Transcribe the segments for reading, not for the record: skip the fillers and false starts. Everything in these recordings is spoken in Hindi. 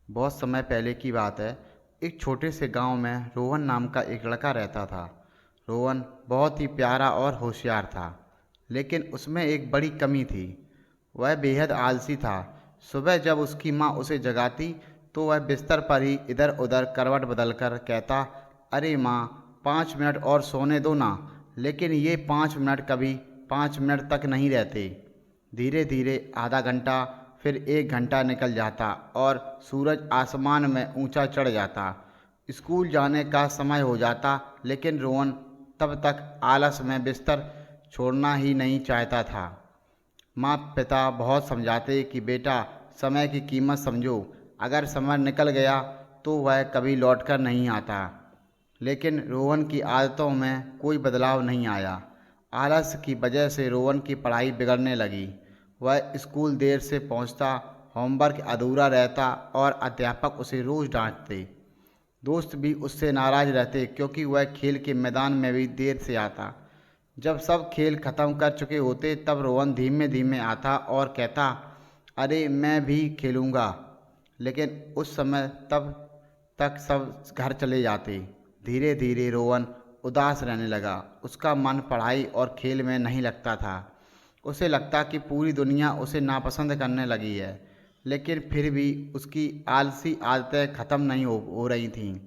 बहुत समय पहले की बात है। एक छोटे से गांव में रोहन नाम का एक लड़का रहता था। रोहन बहुत ही प्यारा और होशियार था, लेकिन उसमें एक बड़ी कमी थी। वह बेहद आलसी था। सुबह जब उसकी माँ उसे जगाती तो वह बिस्तर पर ही इधर उधर करवट बदलकर कहता, अरे माँ, 5 मिनट और सोने दो ना। लेकिन ये 5 मिनट कभी 5 मिनट तक नहीं रहते। धीरे धीरे आधा घंटा, फिर 1 घंटा निकल जाता और सूरज आसमान में ऊंचा चढ़ जाता। स्कूल जाने का समय हो जाता, लेकिन रोहन तब तक आलस में बिस्तर छोड़ना ही नहीं चाहता था। माँ पिता बहुत समझाते कि बेटा, समय की कीमत समझो। अगर समय निकल गया तो वह कभी लौटकर नहीं आता। लेकिन रोहन की आदतों में कोई बदलाव नहीं आया। आलस की वजह से रोहन की पढ़ाई बिगड़ने लगी। वह स्कूल देर से पहुंचता, होमवर्क अधूरा रहता और अध्यापक उसे रोज़ डांटते। दोस्त भी उससे नाराज़ रहते क्योंकि वह खेल के मैदान में भी देर से आता। जब सब खेल खत्म कर चुके होते तब रोहन धीमे धीमे आता और कहता, अरे मैं भी खेलूँगा। लेकिन उस समय तब तक सब घर चले जाते। धीरे धीरे रोहन उदास रहने लगा। उसका मन पढ़ाई और खेल में नहीं लगता था। उसे लगता कि पूरी दुनिया उसे नापसंद करने लगी है। लेकिन फिर भी उसकी आलसी आदतें ख़त्म नहीं हो रही थीं।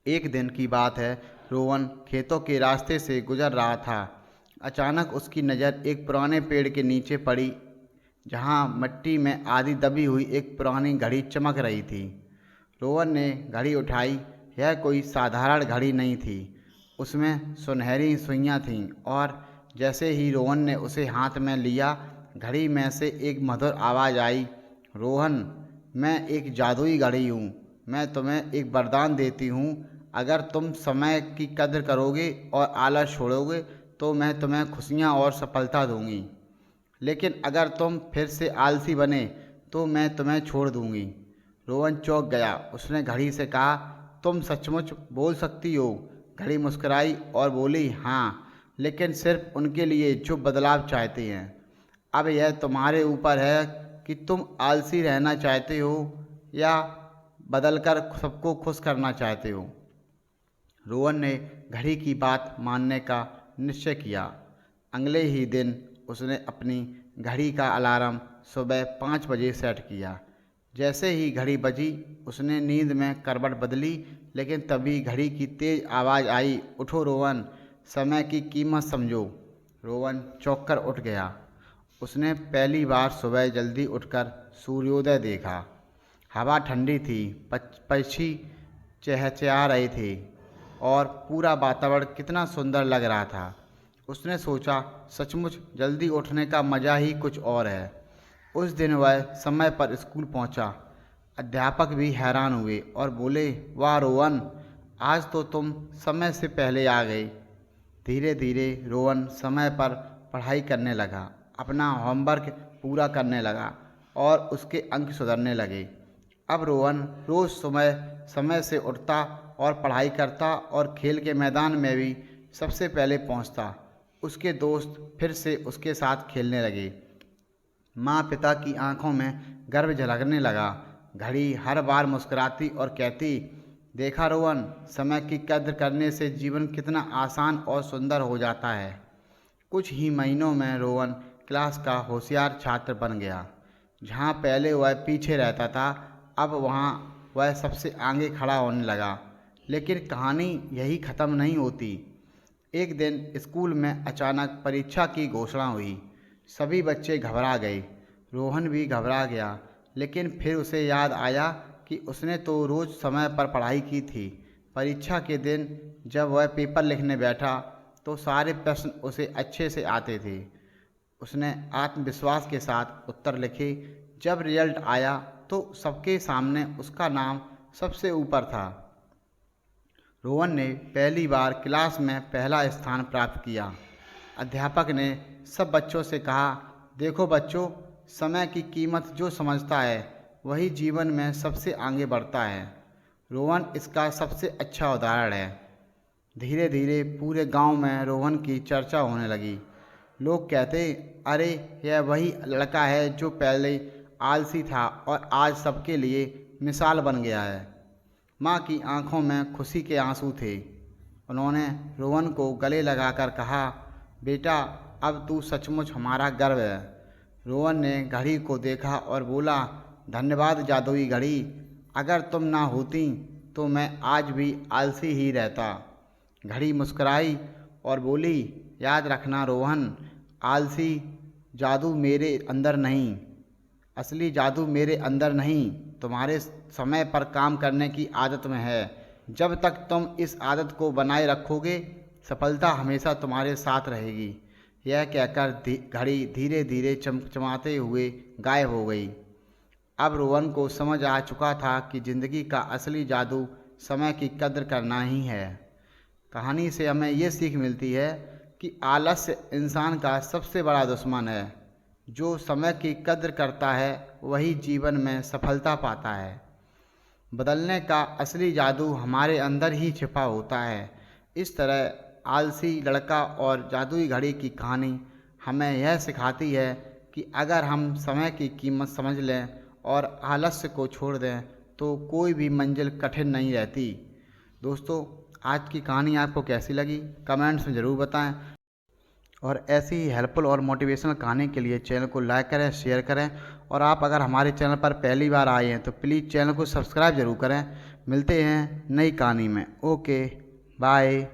एक दिन की बात है। रोहन खेतों के रास्ते से गुजर रहा था। अचानक उसकी नज़र एक पुराने पेड़ के नीचे पड़ी, जहाँ मिट्टी में आधी दबी हुई एक पुरानी घड़ी चमक रही थी। रोहन ने घड़ी उठाई। यह कोई साधारण घड़ी नहीं थी। उसमें सुनहरी सुइयां थीं और जैसे ही रोहन ने उसे हाथ में लिया, घड़ी में से एक मधुर आवाज़ आई, रोहन, मैं एक जादुई घड़ी हूँ। मैं तुम्हें एक वरदान देती हूँ। अगर तुम समय की कद्र करोगे और आलस छोड़ोगे तो मैं तुम्हें खुशियाँ और सफलता दूंगी। लेकिन अगर तुम फिर से आलसी बने तो मैं तुम्हें छोड़ दूंगी। रोहन चौंक गया। उसने घड़ी से कहा, तुम सचमुच बोल सकती हो? घड़ी मुस्कुराई और बोली, हाँ, लेकिन सिर्फ उनके लिए जो बदलाव चाहते हैं। अब यह तुम्हारे ऊपर है कि तुम आलसी रहना चाहते हो या बदलकर सबको खुश करना चाहते हो। रोहन ने घड़ी की बात मानने का निश्चय किया। अगले ही दिन उसने अपनी घड़ी का अलार्म सुबह 5 बजे सेट किया। जैसे ही घड़ी बजी, उसने नींद में करवट बदली, लेकिन तभी घड़ी की तेज आवाज़ आई, उठो रोहन, समय की कीमत समझो। रोहन चौंक कर उठ गया। उसने पहली बार सुबह जल्दी उठकर सूर्योदय देखा। हवा ठंडी थी, पक्षी चहचहा रहे थे और पूरा वातावरण कितना सुंदर लग रहा था। उसने सोचा, सचमुच जल्दी उठने का मज़ा ही कुछ और है। उस दिन वह समय पर स्कूल पहुंचा। अध्यापक भी हैरान हुए और बोले, वाह रोहन, आज तो तुम समय से पहले आ गए। धीरे धीरे रोहन समय पर पढ़ाई करने लगा, अपना होमवर्क पूरा करने लगा और उसके अंक सुधरने लगे। अब रोहन रोज़ समय समय से उठता और पढ़ाई करता और खेल के मैदान में भी सबसे पहले पहुंचता। उसके दोस्त फिर से उसके साथ खेलने लगे। माँ पिता की आंखों में गर्व झलकने लगा। घड़ी हर बार मुस्कुराती और कहती, देखा रोहन, समय की कद्र करने से जीवन कितना आसान और सुंदर हो जाता है। कुछ ही महीनों में रोहन क्लास का होशियार छात्र बन गया। जहाँ पहले वह पीछे रहता था, अब वहाँ वह सबसे आगे खड़ा होने लगा। लेकिन कहानी यही ख़त्म नहीं होती। एक दिन स्कूल में अचानक परीक्षा की घोषणा हुई। सभी बच्चे घबरा गए। रोहन भी घबरा गया, लेकिन फिर उसे याद आया कि उसने तो रोज़ समय पर पढ़ाई की थी। परीक्षा के दिन जब वह पेपर लिखने बैठा तो सारे प्रश्न उसे अच्छे से आते थे। उसने आत्मविश्वास के साथ उत्तर लिखे। जब रिजल्ट आया तो सबके सामने उसका नाम सबसे ऊपर था। रोहन ने पहली बार क्लास में पहला स्थान प्राप्त किया। अध्यापक ने सब बच्चों से कहा, देखो बच्चों, समय की कीमत जो समझता है वही जीवन में सबसे आगे बढ़ता है। रोहन इसका सबसे अच्छा उदाहरण है। धीरे धीरे पूरे गांव में रोहन की चर्चा होने लगी। लोग कहते, अरे यह वही लड़का है जो पहले आलसी था और आज सबके लिए मिसाल बन गया है। माँ की आंखों में खुशी के आंसू थे। उन्होंने रोहन को गले लगाकर कहा, बेटा अब तू सचमुच हमारा गर्व है। रोहन ने घड़ी को देखा और बोला, धन्यवाद जादुई घड़ी, अगर तुम ना होती तो मैं आज भी आलसी ही रहता। घड़ी मुस्कुराई और बोली, याद रखना रोहन, आलसी जादू मेरे अंदर नहीं, असली जादू मेरे अंदर नहीं, तुम्हारे समय पर काम करने की आदत में है। जब तक तुम इस आदत को बनाए रखोगे, सफलता हमेशा तुम्हारे साथ रहेगी। यह कहकर घड़ी धीरे धीरे चमचमाते हुए गायब हो गई। अब रोहन को समझ आ चुका था कि ज़िंदगी का असली जादू समय की कद्र करना ही है। कहानी से हमें ये सीख मिलती है कि आलस्य इंसान का सबसे बड़ा दुश्मन है। जो समय की कद्र करता है वही जीवन में सफलता पाता है। बदलने का असली जादू हमारे अंदर ही छिपा होता है। इस तरह आलसी लड़का और जादुई घड़ी की कहानी हमें यह सिखाती है कि अगर हम समय की कीमत समझ लें और आलस्य को छोड़ दें तो कोई भी मंजिल कठिन नहीं रहती। दोस्तों, आज की कहानी आपको कैसी लगी कमेंट्स में ज़रूर बताएं और ऐसी ही हेल्पफुल और मोटिवेशनल कहानी के लिए चैनल को लाइक करें, शेयर करें और आप अगर हमारे चैनल पर पहली बार आए हैं तो प्लीज़ चैनल को सब्सक्राइब ज़रूर करें। मिलते हैं नई कहानी में। Okay, bye.